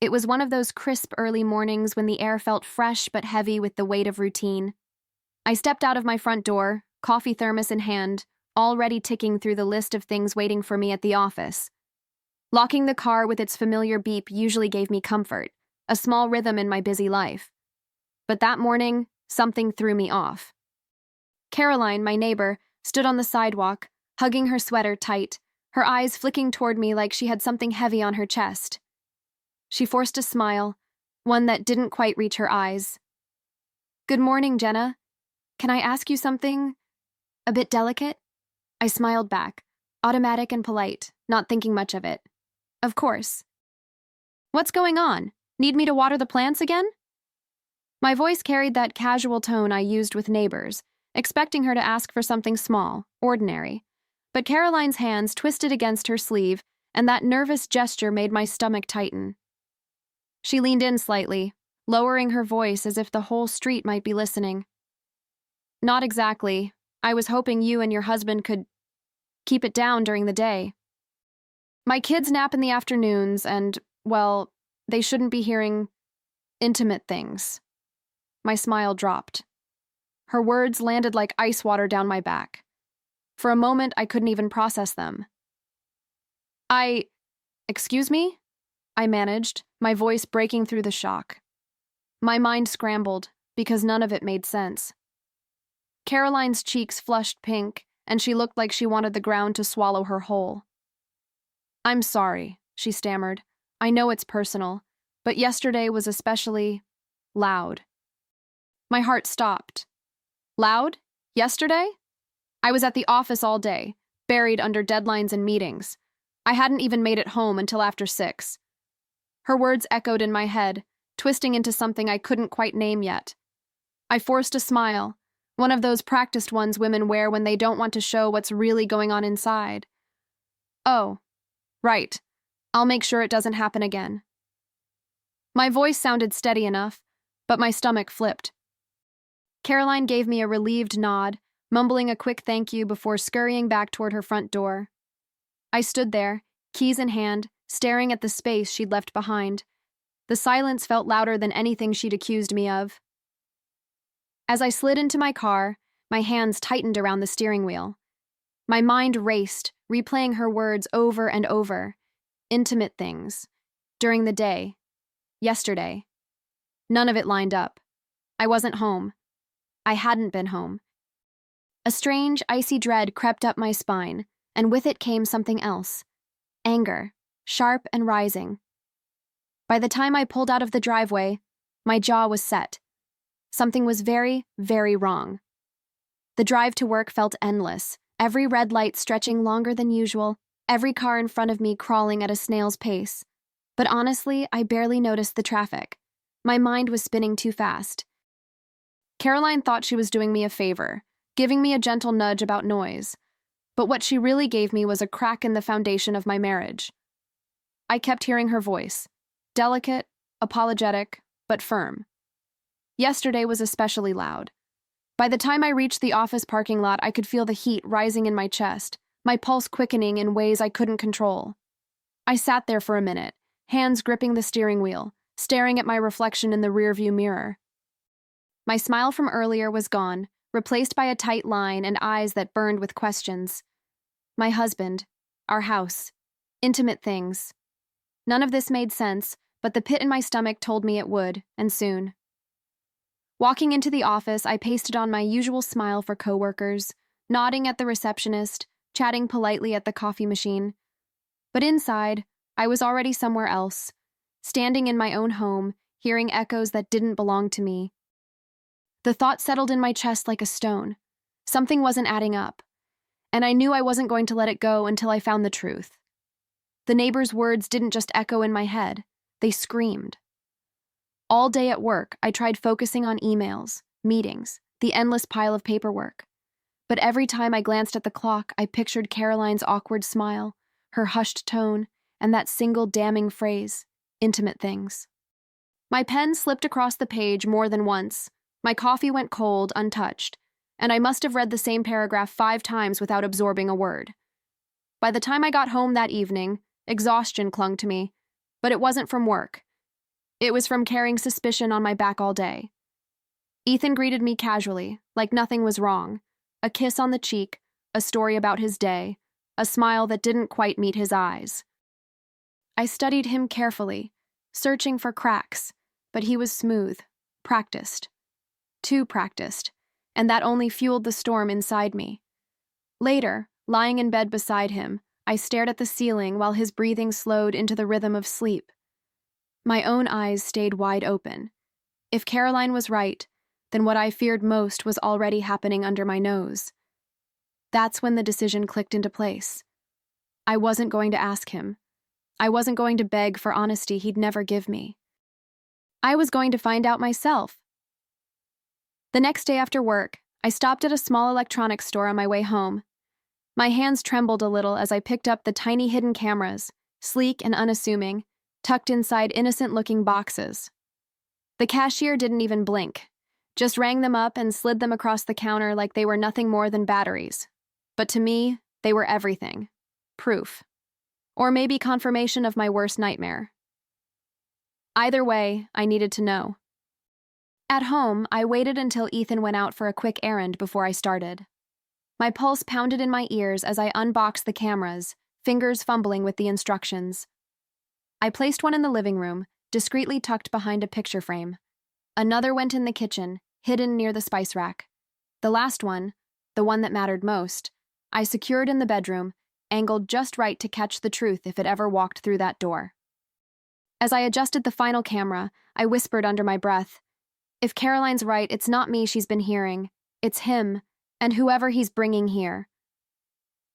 It was one of those crisp early mornings when the air felt fresh but heavy with the weight of routine. I stepped out of my front door, coffee thermos in hand, already ticking through the list of things waiting for me at the office. Locking the car with its familiar beep usually gave me comfort, a small rhythm in my busy life. But that morning, something threw me off. Caroline, my neighbor, stood on the sidewalk, hugging her sweater tight, her eyes flicking toward me like she had something heavy on her chest. She forced a smile, one that didn't quite reach her eyes. "Good morning, Jenna. Can I ask you something a bit delicate?" I smiled back, automatic and polite, not thinking much of it. "Of course." "What's going on? Need me to water the plants again?" My voice carried that casual tone I used with neighbors, expecting her to ask for something small, ordinary. But Caroline's hands twisted against her sleeve, and that nervous gesture made my stomach tighten. She leaned in slightly, lowering her voice as if the whole street might be listening. "Not exactly. I was hoping you and your husband could keep it down during the day. My kids nap in the afternoons and, well, they shouldn't be hearing intimate things." My smile dropped. Her words landed like ice water down my back. For a moment, I couldn't even process them. Excuse me?" I managed, my voice breaking through the shock. My mind scrambled, because none of it made sense. Caroline's cheeks flushed pink, and she looked like she wanted the ground to swallow her whole. "I'm sorry," she stammered. "I know it's personal, but yesterday was especially loud." My heart stopped. Loud? Yesterday? I was at the office all day, buried under deadlines and meetings. I hadn't even made it home until after 6. Her words echoed in my head, twisting into something I couldn't quite name yet. I forced a smile, one of those practiced ones women wear when they don't want to show what's really going on inside. "Oh, right. I'll make sure it doesn't happen again." My voice sounded steady enough, but my stomach flipped. Caroline gave me a relieved nod, mumbling a quick thank you before scurrying back toward her front door. I stood there, keys in hand, staring at the space she'd left behind. The silence felt louder than anything she'd accused me of. As I slid into my car, my hands tightened around the steering wheel. My mind raced, replaying her words over and over. Intimate things. During the day. Yesterday. None of it lined up. I wasn't home. I hadn't been home. A strange, icy dread crept up my spine, and with it came something else. Anger, sharp and rising. By the time I pulled out of the driveway, my jaw was set. Something was very, very wrong. The drive to work felt endless, every red light stretching longer than usual, every car in front of me crawling at a snail's pace. But honestly, I barely noticed the traffic. My mind was spinning too fast. Caroline thought she was doing me a favor, giving me a gentle nudge about noise. But what she really gave me was a crack in the foundation of my marriage. I kept hearing her voice, delicate, apologetic, but firm. Yesterday was especially loud. By the time I reached the office parking lot, I could feel the heat rising in my chest, my pulse quickening in ways I couldn't control. I sat there for a minute, hands gripping the steering wheel, staring at my reflection in the rearview mirror. My smile from earlier was gone, replaced by a tight line and eyes that burned with questions. My husband, our house, intimate things. None of this made sense, but the pit in my stomach told me it would, and soon. Walking into the office, I pasted on my usual smile for coworkers, nodding at the receptionist, chatting politely at the coffee machine. But inside, I was already somewhere else, standing in my own home, hearing echoes that didn't belong to me. The thought settled in my chest like a stone. Something wasn't adding up, and I knew I wasn't going to let it go until I found the truth. The neighbor's words didn't just echo in my head, they screamed. All day at work, I tried focusing on emails, meetings, the endless pile of paperwork. But every time I glanced at the clock, I pictured Caroline's awkward smile, her hushed tone, and that single damning phrase, intimate things. My pen slipped across the page more than once. My coffee went cold, untouched, and I must have read the same paragraph 5 times without absorbing a word. By the time I got home that evening, exhaustion clung to me, but it wasn't from work. It was from carrying suspicion on my back all day. Ethan greeted me casually, like nothing was wrong. A kiss on the cheek, a story about his day, a smile that didn't quite meet his eyes. I studied him carefully, searching for cracks, but he was smooth, practiced. Too practiced, and that only fueled the storm inside me. Later, lying in bed beside him, I stared at the ceiling while his breathing slowed into the rhythm of sleep. My own eyes stayed wide open. If Caroline was right, then what I feared most was already happening under my nose. That's when the decision clicked into place. I wasn't going to ask him. I wasn't going to beg for honesty he'd never give me. I was going to find out myself. The next day after work, I stopped at a small electronics store on my way home. My hands trembled a little as I picked up the tiny hidden cameras, sleek and unassuming, tucked inside innocent-looking boxes. The cashier didn't even blink, just rang them up and slid them across the counter like they were nothing more than batteries. But to me, they were everything. Proof. Or maybe confirmation of my worst nightmare. Either way, I needed to know. At home, I waited until Ethan went out for a quick errand before I started. My pulse pounded in my ears as I unboxed the cameras, fingers fumbling with the instructions. I placed one in the living room, discreetly tucked behind a picture frame. Another went in the kitchen, hidden near the spice rack. The last one, the one that mattered most, I secured in the bedroom, angled just right to catch the truth if it ever walked through that door. As I adjusted the final camera, I whispered under my breath, "If Caroline's right, it's not me she's been hearing. It's him, and whoever he's bringing here."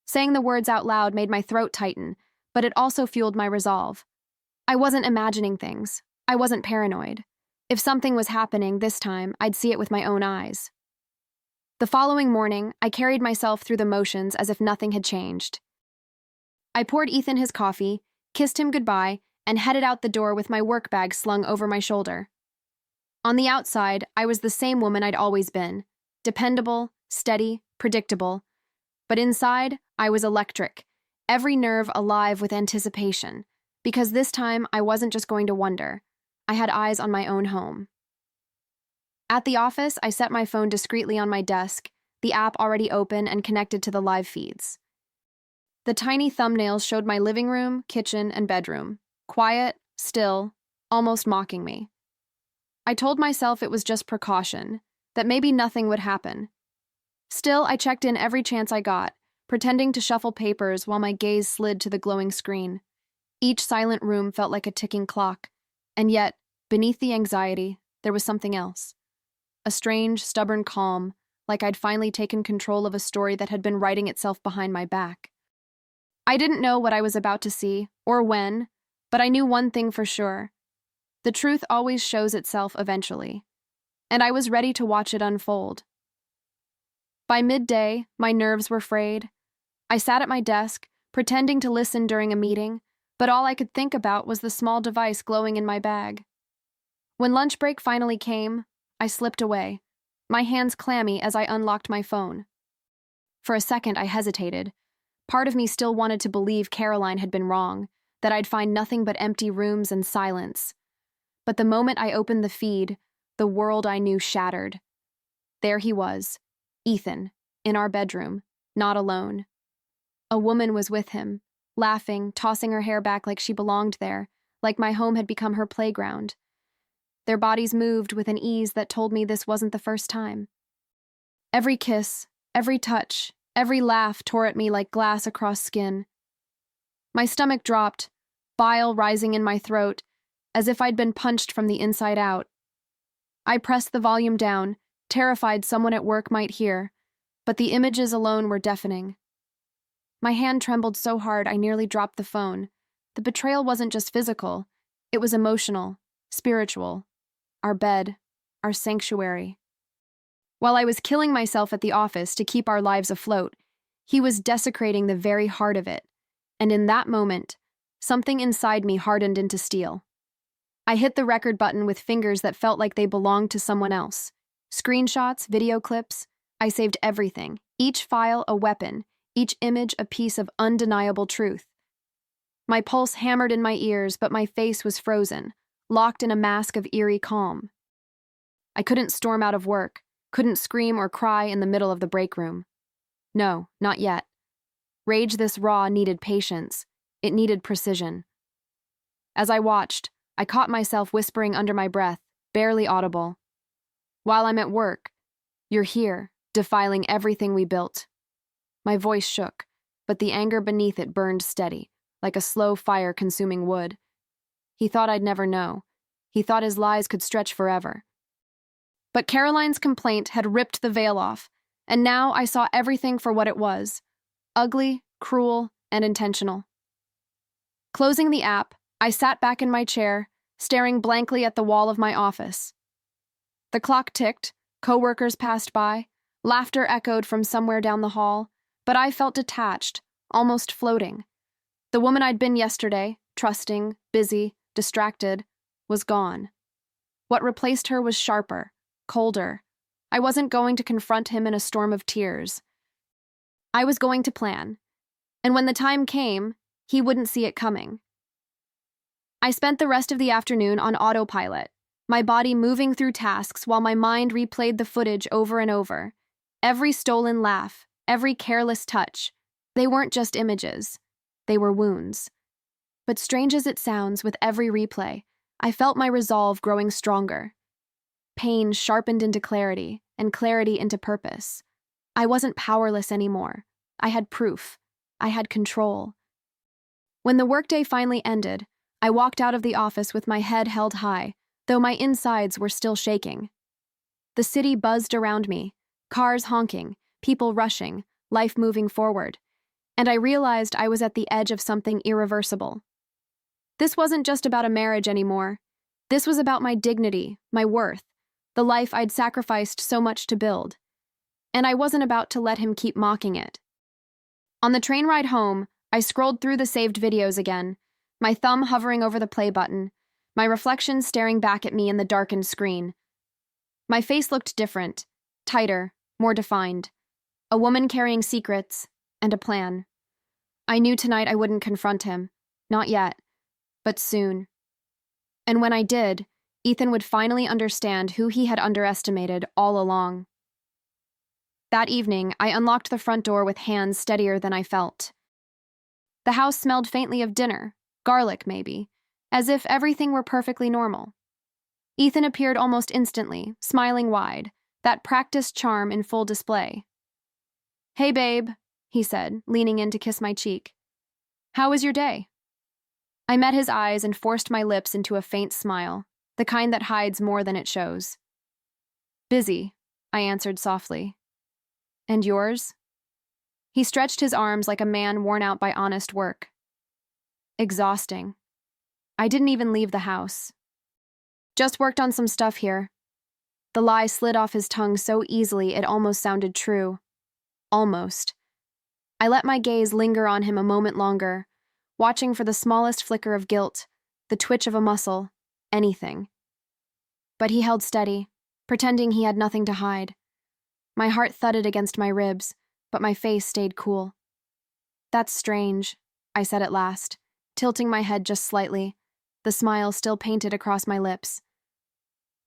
Saying the words out loud made my throat tighten, but it also fueled my resolve. I wasn't imagining things. I wasn't paranoid. If something was happening this time, I'd see it with my own eyes. The following morning, I carried myself through the motions as if nothing had changed. I poured Ethan his coffee, kissed him goodbye, and headed out the door with my work bag slung over my shoulder. On the outside, I was the same woman I'd always been, dependable, steady, predictable. But inside, I was electric, every nerve alive with anticipation, because this time I wasn't just going to wonder. I had eyes on my own home. At the office, I set my phone discreetly on my desk, the app already open and connected to the live feeds. The tiny thumbnails showed my living room, kitchen, and bedroom, quiet, still, almost mocking me. I told myself it was just precaution, that maybe nothing would happen. Still, I checked in every chance I got, pretending to shuffle papers while my gaze slid to the glowing screen. Each silent room felt like a ticking clock, and yet, beneath the anxiety, there was something else. A strange, stubborn calm, like I'd finally taken control of a story that had been writing itself behind my back. I didn't know what I was about to see, or when, but I knew one thing for sure. The truth always shows itself eventually, and I was ready to watch it unfold. By midday, my nerves were frayed. I sat at my desk, pretending to listen during a meeting, but all I could think about was the small device glowing in my bag. When lunch break finally came, I slipped away, my hands clammy as I unlocked my phone. For a second, I hesitated. Part of me still wanted to believe Caroline had been wrong, that I'd find nothing but empty rooms and silence. But the moment I opened the feed, the world I knew shattered. There he was, Ethan, in our bedroom, not alone. A woman was with him, laughing, tossing her hair back like she belonged there, like my home had become her playground. Their bodies moved with an ease that told me this wasn't the first time. Every kiss, every touch, every laugh tore at me like glass across skin. My stomach dropped, bile rising in my throat, as if I'd been punched from the inside out. I pressed the volume down, terrified someone at work might hear, but the images alone were deafening. My hand trembled so hard I nearly dropped the phone. The betrayal wasn't just physical, it was emotional, spiritual. Our bed, our sanctuary. While I was killing myself at the office to keep our lives afloat, he was desecrating the very heart of it, and in that moment, something inside me hardened into steel. I hit the record button with fingers that felt like they belonged to someone else. Screenshots, video clips, I saved everything, each file a weapon, each image a piece of undeniable truth. My pulse hammered in my ears, but my face was frozen, locked in a mask of eerie calm. I couldn't storm out of work, couldn't scream or cry in the middle of the break room. No, not yet. Rage this raw needed patience. It needed precision. As I watched, I caught myself whispering under my breath, barely audible. While I'm at work, you're here, defiling everything we built. My voice shook, but the anger beneath it burned steady, like a slow fire consuming wood. He thought I'd never know. He thought his lies could stretch forever. But Caroline's complaint had ripped the veil off, and now I saw everything for what it was: ugly, cruel, and intentional. Closing the app, I sat back in my chair, staring blankly at the wall of my office. The clock ticked, coworkers passed by, laughter echoed from somewhere down the hall, but I felt detached, almost floating. The woman I'd been yesterday, trusting, busy, distracted, was gone. What replaced her was sharper, colder. I wasn't going to confront him in a storm of tears. I was going to plan, and when the time came, he wouldn't see it coming. I spent the rest of the afternoon on autopilot, my body moving through tasks while my mind replayed the footage over and over. Every stolen laugh, every careless touch, they weren't just images, they were wounds. But strange as it sounds, with every replay, I felt my resolve growing stronger. Pain sharpened into clarity, and clarity into purpose. I wasn't powerless anymore. I had proof. I had control. When the workday finally ended, I walked out of the office with my head held high, though my insides were still shaking. The city buzzed around me, cars honking, people rushing, life moving forward, and I realized I was at the edge of something irreversible. This wasn't just about a marriage anymore. This was about my dignity, my worth, the life I'd sacrificed so much to build. And I wasn't about to let him keep mocking it. On the train ride home, I scrolled through the saved videos again, my thumb hovering over the play button, my reflection staring back at me in the darkened screen. My face looked different, tighter, more defined. A woman carrying secrets, and a plan. I knew tonight I wouldn't confront him. Not yet, but soon. And when I did, Ethan would finally understand who he had underestimated all along. That evening, I unlocked the front door with hands steadier than I felt. The house smelled faintly of dinner, garlic maybe, as if everything were perfectly normal. Ethan appeared almost instantly, smiling wide, that practiced charm in full display. "Hey, babe," he said, leaning in to kiss my cheek. "How was your day?" I met his eyes and forced my lips into a faint smile, the kind that hides more than it shows. "Busy," I answered softly. "And yours?" He stretched his arms like a man worn out by honest work. "Exhausting. I didn't even leave the house. Just worked on some stuff here." The lie slid off his tongue so easily it almost sounded true. Almost. I let my gaze linger on him a moment longer, watching for the smallest flicker of guilt, the twitch of a muscle, anything. But he held steady, pretending he had nothing to hide. My heart thudded against my ribs, but my face stayed cool. "That's strange," I said at last, tilting my head just slightly, the smile still painted across my lips.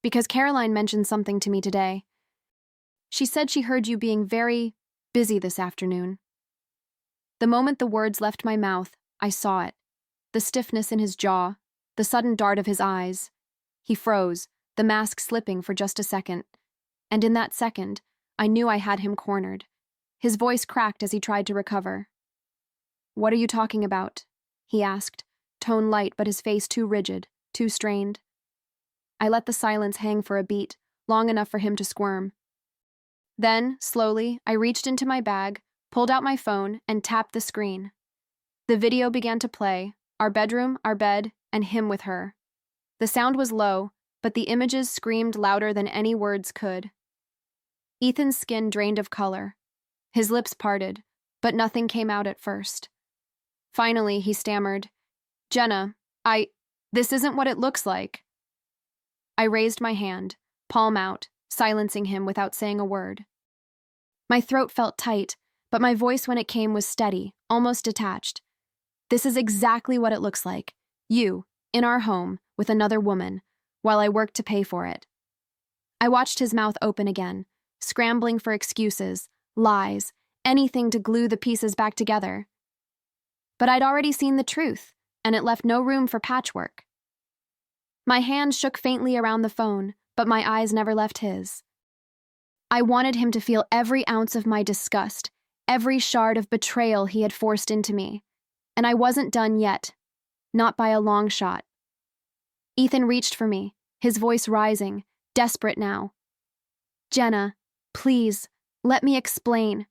"Because Caroline mentioned something to me today. She said she heard you being very busy this afternoon." The moment the words left my mouth, I saw it. The stiffness in his jaw, the sudden dart of his eyes. He froze, the mask slipping for just a second. And in that second, I knew I had him cornered. His voice cracked as he tried to recover. "What are you talking about?" he asked, tone light but his face too rigid, too strained. I let the silence hang for a beat, long enough for him to squirm. Then, slowly, I reached into my bag, pulled out my phone, and tapped the screen. The video began to play, our bedroom, our bed, and him with her. The sound was low, but the images screamed louder than any words could. Ethan's skin drained of color. His lips parted, but nothing came out at first. Finally, he stammered, "Jenna, this isn't what it looks like." I raised my hand, palm out, silencing him without saying a word. My throat felt tight, but my voice when it came was steady, almost detached. "This is exactly what it looks like. You, in our home, with another woman, while I worked to pay for it. I watched his mouth open again, scrambling for excuses, lies, anything to glue the pieces back together. But I'd already seen the truth, and it left no room for patchwork. My hand shook faintly around the phone, but my eyes never left his. I wanted him to feel every ounce of my disgust, every shard of betrayal he had forced into me. And I wasn't done yet, not by a long shot. Ethan reached for me, his voice rising, desperate now. "Jenna, please, let me explain."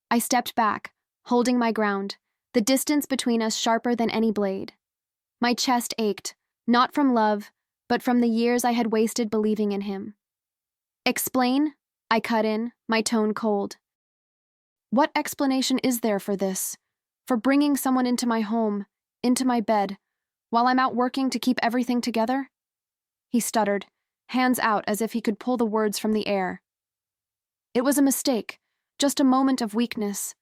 I stepped back, holding my ground, the distance between us sharper than any blade. My chest ached, not from love, but from the years I had wasted believing in him. "Explain?" I cut in, my tone cold. "What explanation is there for this? For bringing someone into my home, into my bed, while I'm out working to keep everything together?" He stuttered, hands out as if he could pull the words from the air. "It was a mistake, just a moment of weakness."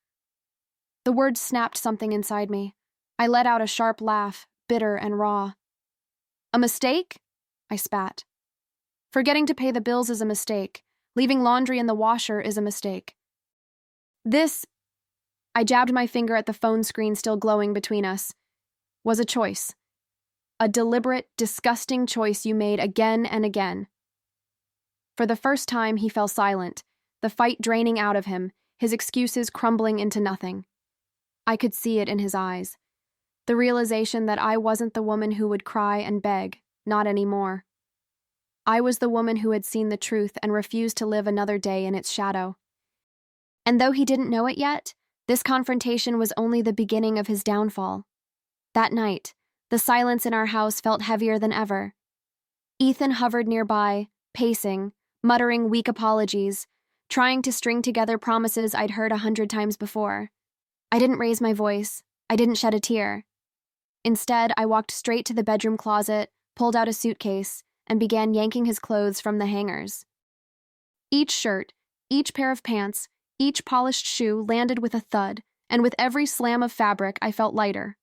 The words snapped something inside me. I let out a sharp laugh, bitter and raw. "A mistake?" I spat. "Forgetting to pay the bills is a mistake. Leaving laundry in the washer is a mistake. This," I jabbed my finger at the phone screen still glowing between us, "was a choice. A deliberate, disgusting choice you made again and again." For the first time, he fell silent, the fight draining out of him, his excuses crumbling into nothing. I could see it in his eyes. The realization that I wasn't the woman who would cry and beg, not anymore. I was the woman who had seen the truth and refused to live another day in its shadow. And though he didn't know it yet, this confrontation was only the beginning of his downfall. That night, the silence in our house felt heavier than ever. Ethan hovered nearby, pacing, muttering weak apologies, trying to string together promises I'd heard 100 times before. I didn't raise my voice. I didn't shed a tear. Instead, I walked straight to the bedroom closet, pulled out a suitcase, and began yanking his clothes from the hangers. Each shirt, each pair of pants, each polished shoe landed with a thud, and with every slam of fabric, I felt lighter.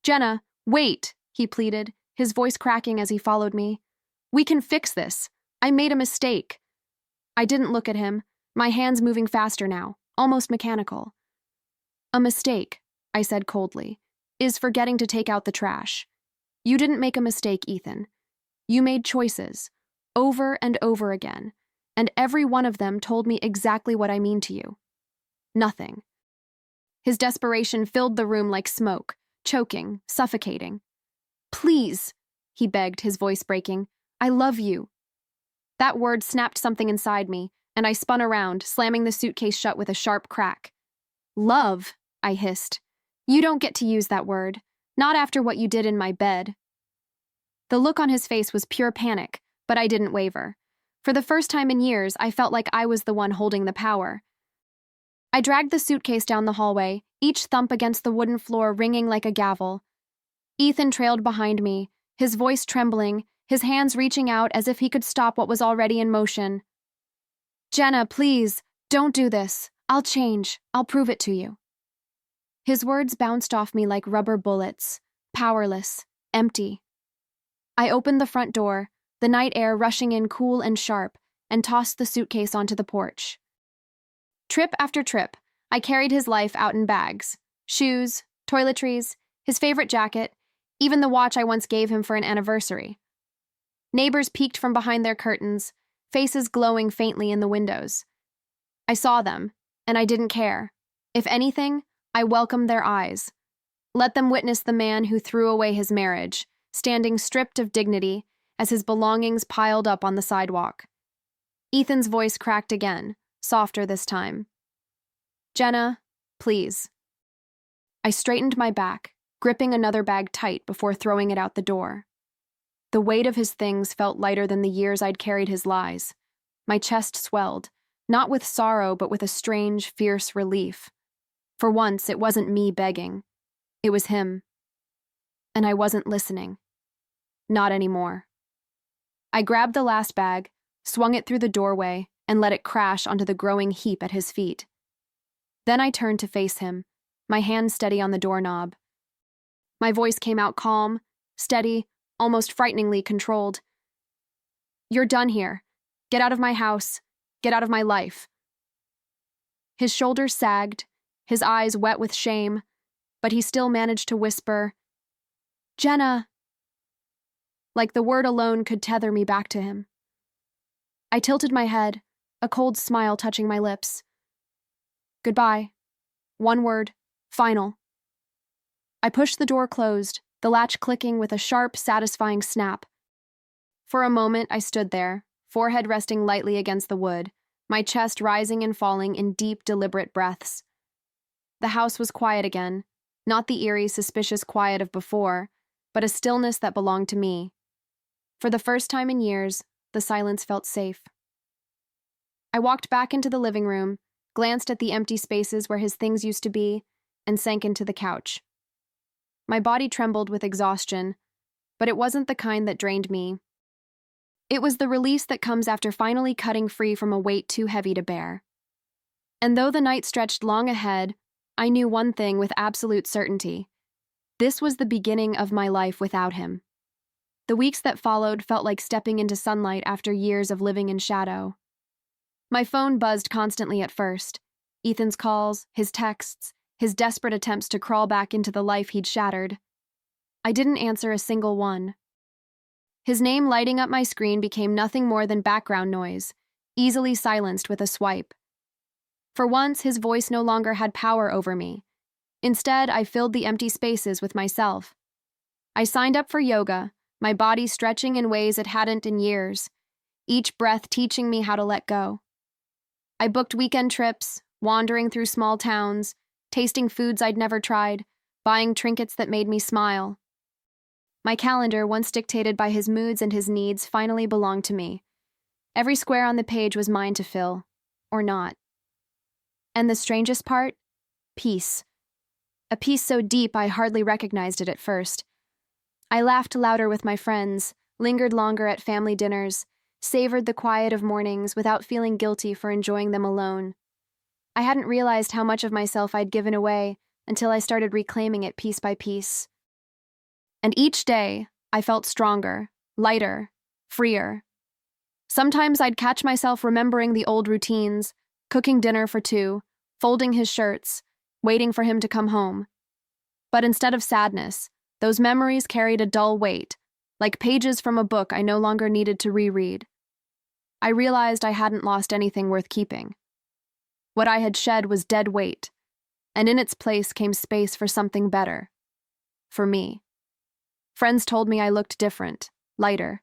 "Jenna, wait," he pleaded, his voice cracking as he followed me. "We can fix this. I made a mistake." I didn't look at him, my hands moving faster now, almost mechanical. "A mistake," I said coldly, "is forgetting to take out the trash. You didn't make a mistake, Ethan. You made choices, over and over again, and every one of them told me exactly what I mean to you. Nothing." His desperation filled the room like smoke, choking, suffocating. "Please," he begged, his voice breaking. "I love you." That word snapped something inside me, and I spun around, slamming the suitcase shut with a sharp crack. "Love," I hissed. "You don't get to use that word. Not after what you did in my bed." The look on his face was pure panic, but I didn't waver. For the first time in years, I felt like I was the one holding the power. I dragged the suitcase down the hallway, each thump against the wooden floor ringing like a gavel. Ethan trailed behind me, his voice trembling, his hands reaching out as if he could stop what was already in motion. "Jenna, please, don't do this. I'll change. I'll prove it to you." His words bounced off me like rubber bullets, powerless, empty. I opened the front door, the night air rushing in cool and sharp, and tossed the suitcase onto the porch. Trip after trip, I carried his life out in bags. Shoes, toiletries, his favorite jacket, even the watch I once gave him for an anniversary. Neighbors peeked from behind their curtains, faces glowing faintly in the windows. I saw them, and I didn't care. If anything, I welcomed their eyes. Let them witness the man who threw away his marriage, standing stripped of dignity as his belongings piled up on the sidewalk. Ethan's voice cracked again, softer this time. "Jenna, please." I straightened my back, gripping another bag tight before throwing it out the door. The weight of his things felt lighter than the years I'd carried his lies. My chest swelled, not with sorrow but with a strange, fierce relief. For once, it wasn't me begging. It was him. And I wasn't listening. Not anymore. I grabbed the last bag, swung it through the doorway, and let it crash onto the growing heap at his feet. Then I turned to face him, my hand steady on the doorknob. My voice came out calm, steady, almost frighteningly controlled. "You're done here. Get out of my house. Get out of my life." His shoulders sagged, his eyes wet with shame, but he still managed to whisper, "Jenna," like the word alone could tether me back to him. I tilted my head, a cold smile touching my lips. "Goodbye." One word, final. I pushed the door closed, the latch clicking with a sharp, satisfying snap. For a moment, I stood there, forehead resting lightly against the wood, my chest rising and falling in deep, deliberate breaths. The house was quiet again, not the eerie, suspicious quiet of before, but a stillness that belonged to me. For the first time in years, the silence felt safe. I walked back into the living room, glanced at the empty spaces where his things used to be, and sank into the couch. My body trembled with exhaustion, but it wasn't the kind that drained me. It was the release that comes after finally cutting free from a weight too heavy to bear. And though the night stretched long ahead, I knew one thing with absolute certainty. This was the beginning of my life without him. The weeks that followed felt like stepping into sunlight after years of living in shadow. My phone buzzed constantly at first. Ethan's calls, his texts, his desperate attempts to crawl back into the life he'd shattered. I didn't answer a single one. His name lighting up my screen became nothing more than background noise, easily silenced with a swipe. For once, his voice no longer had power over me. Instead, I filled the empty spaces with myself. I signed up for yoga, my body stretching in ways it hadn't in years, each breath teaching me how to let go. I booked weekend trips, wandering through small towns, tasting foods I'd never tried, buying trinkets that made me smile. My calendar, once dictated by his moods and his needs, finally belonged to me. Every square on the page was mine to fill, or not. And the strangest part? Peace. A peace so deep I hardly recognized it at first. I laughed louder with my friends, lingered longer at family dinners, savored the quiet of mornings without feeling guilty for enjoying them alone. I hadn't realized how much of myself I'd given away until I started reclaiming it piece by piece. And each day, I felt stronger, lighter, freer. Sometimes I'd catch myself remembering the old routines, cooking dinner for two, folding his shirts, waiting for him to come home. But instead of sadness, those memories carried a dull weight, like pages from a book I no longer needed to reread. I realized I hadn't lost anything worth keeping. What I had shed was dead weight, and in its place came space for something better. For me. Friends told me I looked different, lighter.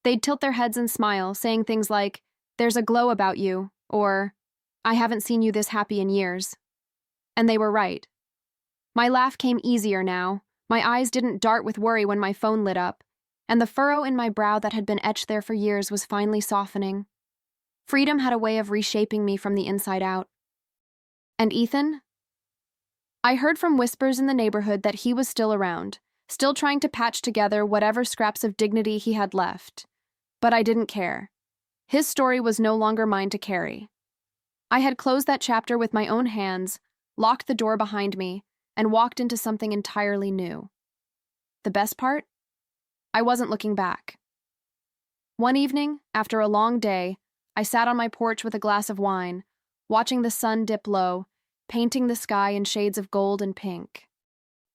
They'd tilt their heads and smile, saying things like, "There's a glow about you," or, "I haven't seen you this happy in years." And they were right. My laugh came easier now, my eyes didn't dart with worry when my phone lit up, and the furrow in my brow that had been etched there for years was finally softening. Freedom had a way of reshaping me from the inside out. And Ethan? I heard from whispers in the neighborhood that he was still around, still trying to patch together whatever scraps of dignity he had left. But I didn't care. His story was no longer mine to carry. I had closed that chapter with my own hands, locked the door behind me, and walked into something entirely new. The best part? I wasn't looking back. One evening, after a long day, I sat on my porch with a glass of wine, watching the sun dip low, painting the sky in shades of gold and pink.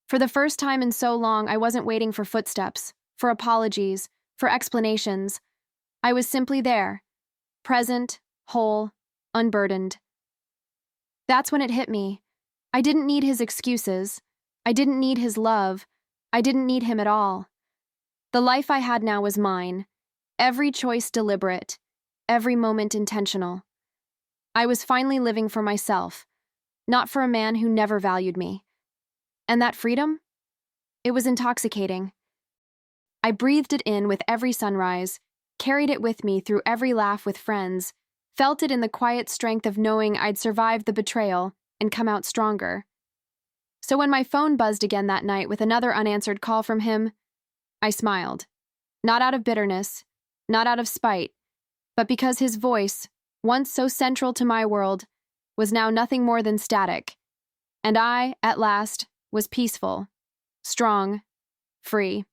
For the first time in so long, I wasn't waiting for footsteps, for apologies, for explanations. I was simply there, present, whole, unburdened. That's when it hit me. I didn't need his excuses. I didn't need his love. I didn't need him at all. The life I had now was mine, every choice deliberate, every moment intentional. I was finally living for myself, not for a man who never valued me. And that freedom? It was intoxicating. I breathed it in with every sunrise, carried it with me through every laugh with friends, felt it in the quiet strength of knowing I'd survived the betrayal and come out stronger. So when my phone buzzed again that night with another unanswered call from him, I smiled. Not out of bitterness, not out of spite, but because his voice, once so central to my world, was now nothing more than static, and I, at last, was peaceful, strong, free.